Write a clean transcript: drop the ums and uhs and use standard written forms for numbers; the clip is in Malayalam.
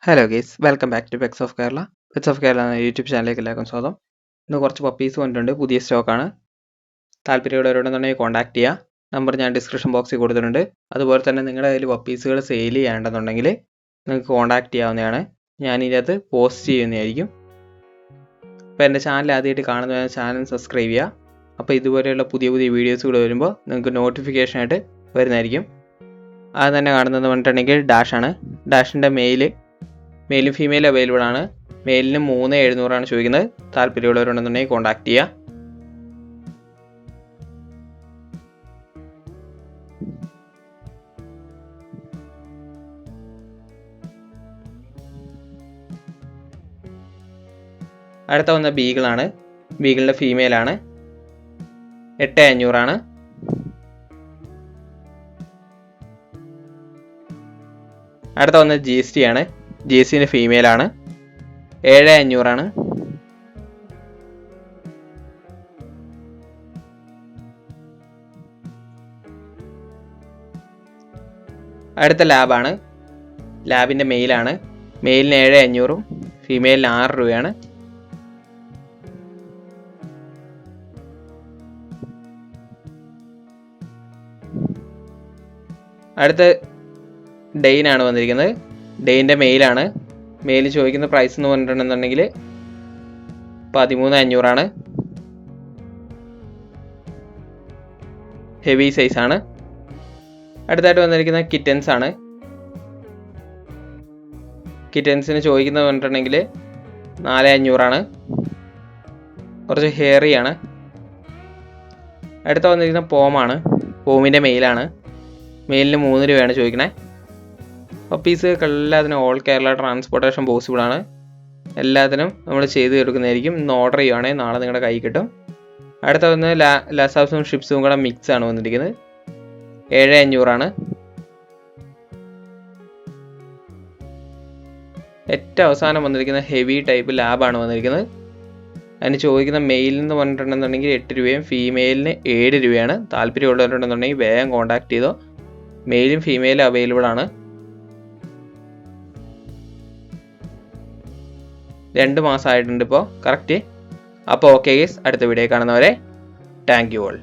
Hello guys, welcome back to pets of Kerala. Pets of Kerala എന്ന യൂട്യൂബ് ചാനലിലേക്ക് എല്ലാവർക്കും സ്വാഗതം. ഇന്ന് കുറച്ച് പപ്പീസ് വന്നിട്ടുണ്ട്, പുതിയ സ്റ്റോക്കാണ്. താല്പര്യമുള്ളവരുണ്ടെന്നുണ്ടെങ്കിൽ കോൺടാക്ട് ചെയ്യുക. നമ്പർ ഞാൻ ഡിസ്ക്രിപ്ഷൻ ബോക്സിൽ കൊടുത്തിട്ടുണ്ട്. അതുപോലെ തന്നെ നിങ്ങളുടെ കയ്യിൽ പപ്പീസുകൾ സെയിൽ ചെയ്യേണ്ടെന്നുണ്ടെങ്കിൽ നിങ്ങൾക്ക് കോൺടാക്ട് ചെയ്യാവുന്നതാണ്. ഞാൻ ഇതിനകത്ത് പോസ്റ്റ് ചെയ്യുന്നതായിരിക്കും. അപ്പോൾ എൻ്റെ ചാനൽ ആദ്യമായിട്ട് കാണുന്നതിന് ചാനൽ സബ്സ്ക്രൈബ് ചെയ്യുക. അപ്പോൾ ഇതുപോലെയുള്ള പുതിയ പുതിയ വീഡിയോസുകൾ വരുമ്പോൾ നിങ്ങൾക്ക് നോട്ടിഫിക്കേഷനായിട്ട് വരുന്നതായിരിക്കും. അത് തന്നെ കാണുന്നത് പറഞ്ഞിട്ടുണ്ടെങ്കിൽ ഡാഷാണ്. ഡാഷിൻ്റെ മെയിലും ഫീമെയിലും അവൈലബിൾ ആണ്. മെയിലിന് 3700 ചോദിക്കുന്നത്. താല്പര്യമുള്ളവരുണ്ടെന്നുണ്ടെങ്കിൽ കോൺടാക്ട് ചെയ്യുക. അടുത്ത വന്ന ബീഗിളാണ്. ബീഗിളിൻ്റെ ഫീമെയിലാണ്. 8500. അടുത്ത വന്ന GST ആണ്. GSTൻ്റെ ഫീമെയിലാണ്. 7500. അടുത്ത ലാബാണ്. ലാബിൻ്റെ മെയിലാണ്. മെയിലിന് 7500, ഫീമെയിലിന് 6 രൂപയാണ്. അടുത്ത ഡെയിനാണ് വന്നിരിക്കുന്നത്. ഡെയിൻ്റെ മെയിലാണ്. മെയിൽ ചോദിക്കുന്ന പ്രൈസ് എന്ന് പറഞ്ഞിട്ടുണ്ടെന്നുണ്ടെങ്കിൽ 13500. ഹെവി സൈസാണ്. അടുത്തായിട്ട് വന്നിരിക്കുന്ന കിറ്റൻസ് ആണ്. കിറ്റൻസിന് ചോദിക്കുന്നത് പറഞ്ഞിട്ടുണ്ടെങ്കിൽ 4500. കുറച്ച് ഹെയറിയാണ്. അടുത്ത വന്നിരിക്കുന്ന പോമാണ്. പോമിൻ്റെ മെയിലാണ്. മെയിലിന് 3 രൂപയാണ് ചോദിക്കണേ. പപ്പീസുകൾക്ക് എല്ലാത്തിനും ഓൾ കേരള ട്രാൻസ്പോർട്ടേഷൻ പോസിബിൾ ആണ്. എല്ലാത്തിനും നമ്മൾ ചെയ്ത് കൊടുക്കുന്നതായിരിക്കും. ഇന്ന് ഓർഡർ ചെയ്യുവാണെങ്കിൽ നാളെ നിങ്ങളുടെ കൈ കിട്ടും. അടുത്ത വന്ന് ലസാസും ഷിപ്സും കൂടെ മിക്സ് ആണ് വന്നിരിക്കുന്നത്. 7500. ഏറ്റവും അവസാനം വന്നിരിക്കുന്ന ഹെവി ടൈപ്പ് ലാബാണ് വന്നിരിക്കുന്നത്. അതിന് ചോദിക്കുന്ന മെയിലിൽ നിന്ന് പറഞ്ഞിട്ടുണ്ടെന്നുണ്ടെങ്കിൽ 8 രൂപയും ഫീമെയിലിന് 7 രൂപയാണ്. താല്പര്യമുള്ളവരുണ്ടെന്നുണ്ടെങ്കിൽ വേഗം കോൺടാക്ട് ചെയ്തോ. മെയിലും ഫീമെയിലും അവൈലബിൾ ആണ്. 2 മാസമായിട്ടുണ്ട് ഇപ്പോൾ കറക്റ്റ്. അപ്പോൾ ഓക്കെ ഗൈസ്, അടുത്ത വീഡിയോ കാണുന്നവരെ താങ്ക് യു ഓൾ.